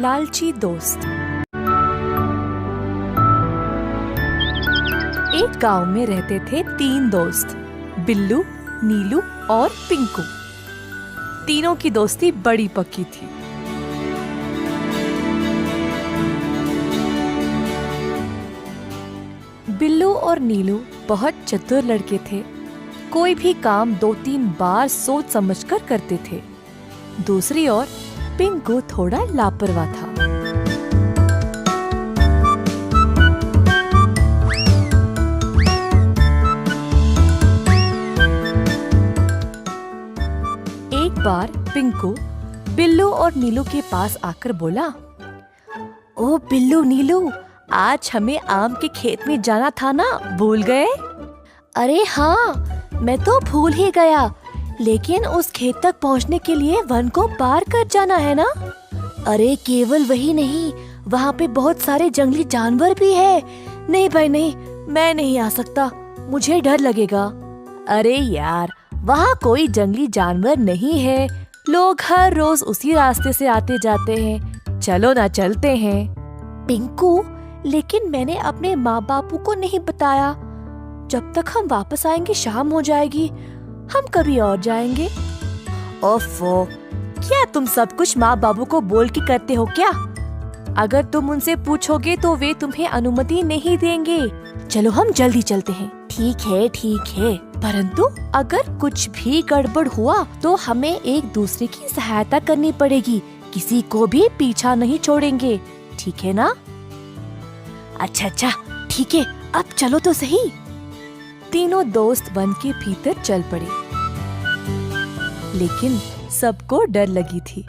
लालची दोस्त। एक गांव में रहते थे 3 दोस्त, बिल्लू, नीलू और पिंकू। तीनों की दोस्ती बड़ी पक्की थी। बिल्लू और नीलू बहुत चतुर लड़के थे। कोई भी काम 2-3 बार सोच समझकर करते थे। दूसरी ओर पिंकू थोड़ा लापरवाह था। एक बार पिंकू बिल्लू और नीलू के पास आकर बोला, ओ बिल्लू नीलू, आज हमें आम के खेत में जाना था ना, भूल गए? अरे हाँ, मैं तो भूल ही गया, लेकिन उस खेत तक पहुंचने के लिए वन को पार कर जाना है ना? अरे केवल वही नहीं, वहाँ पे बहुत सारे जंगली जानवर भी है। नहीं भाई नहीं, मैं नहीं आ सकता, मुझे डर लगेगा। अरे यार, वहाँ कोई जंगली जानवर नहीं है। लोग हर रोज उसी रास्ते से आते जाते हैं। चलो ना, चलते हैं। पिंकू, लेकिन मैंने अपने माँ बापू को नहीं बताया। जब तक हम वापस आएंगे शाम हो जाएगी। हम कभी और जाएंगे। ओफो, क्या तुम सब कुछ माँ बाबू को बोल के करते हो क्या? अगर तुम उनसे पूछोगे तो वे तुम्हें अनुमति नहीं देंगे। चलो हम जल्दी चलते हैं। ठीक है, परंतु अगर कुछ भी गड़बड़ हुआ तो हमें एक दूसरे की सहायता करनी पड़ेगी। किसी को भी पीछा नहीं छोड़ेंगे, ठीक है ना? अच्छा, ठीक है, अब चलो तो सही। तीनों दोस्त वन के भीतर चल पड़े। लेकिन सबको डर लगी थी,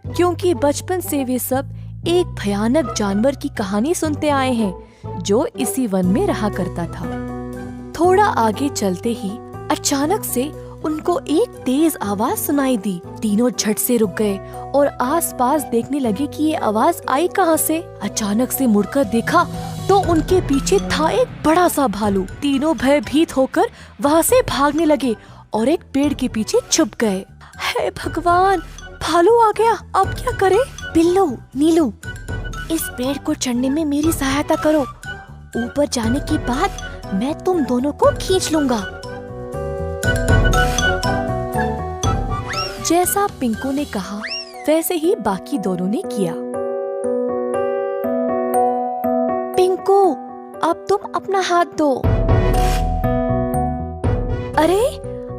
क्योंकि बचपन से वे सब एक भयानक जानवर की कहानी सुनते आए हैं जो इसी वन में रहा करता था। थोड़ा आगे चलते ही अचानक से उनको एक तेज आवाज सुनाई दी। तीनों झट से रुक गए और आसपास देखने लगे कि ये आवाज आई कहाँ से। अचानक से मुड़कर देखा तो उनके पीछे था एक बड़ा सा भालू। तीनों भयभीत होकर वहाँ से भागने लगे और एक पेड़ के पीछे छुप गए। हे भगवान, भालू आ गया, अब क्या करें? बिल्लू, नीलू, इस पेड़ को चढ़ने में मेरी सहायता करो। ऊपर जाने के बाद मैं तुम दोनों को खींच लूंगा। जैसा पिंकू ने कहा वैसे ही बाकी दोनों ने किया। पिंकू, अब तुम अपना हाथ दो। अरे,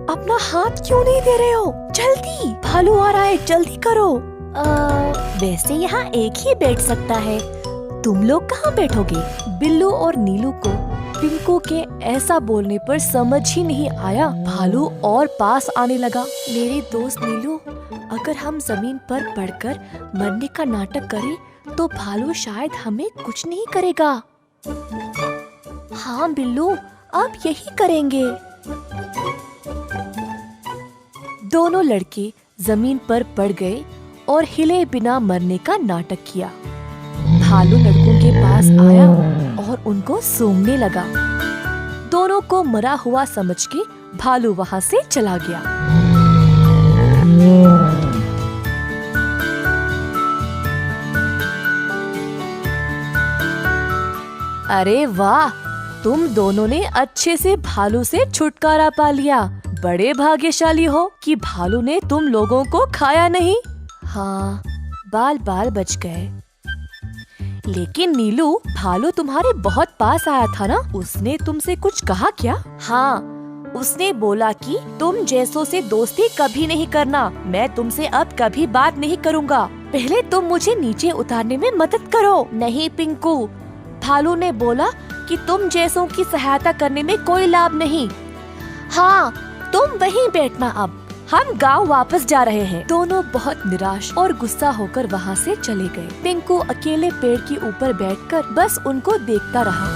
अपना हाथ क्यों नहीं दे रहे हो? जल्दी, भालू आ रहा है, जल्दी करो। वैसे यहाँ एक ही बैठ सकता है। तुम लोग कहाँ बैठोगे? बिल्लू और नीलू को पिंकू के ऐसा बोलने पर समझ ही नहीं आया। भालू और पास आने लगा। मेरे दोस्त नीलू, अगर हम जमीन पर पड़कर मरने का नाटक करें तो भालू शायद हमें कुछ नहीं करेगा। हाँ बिल्लू, अब यही करेंगे। दोनों लड़के जमीन पर पड़ गए और हिले बिना मरने का नाटक किया। भालू लड़कों के पास आया और उनको सूंघने लगा। दोनों को मरा हुआ समझ के भालू वहाँ से चला गया। अरे वाह, तुम दोनों ने अच्छे से भालू से छुटकारा पा लिया। बड़े भाग्यशाली हो कि भालू ने तुम लोगों को खाया नहीं। हाँ, बाल बाल बच गए। लेकिन नीलू, भालू तुम्हारे बहुत पास आया था ना? उसने तुमसे कुछ कहा क्या? हाँ, उसने बोला कि तुम जैसों से दोस्ती कभी नहीं करना। मैं तुमसे अब कभी बात नहीं करूँगा। पहले तुम मुझे नीचे उतारने में मदद करो। नहीं पिंकू, भालू ने बोला कि तुम जैसों की सहायता करने में कोई लाभ नहीं। हाँ, तुम वहीं बैठना। अब हम गांव वापस जा रहे हैं। दोनों बहुत निराश और गुस्सा होकर वहाँ से चले गए। पिंकू अकेले पेड़ के ऊपर बैठकर बस उनको देखता रहा।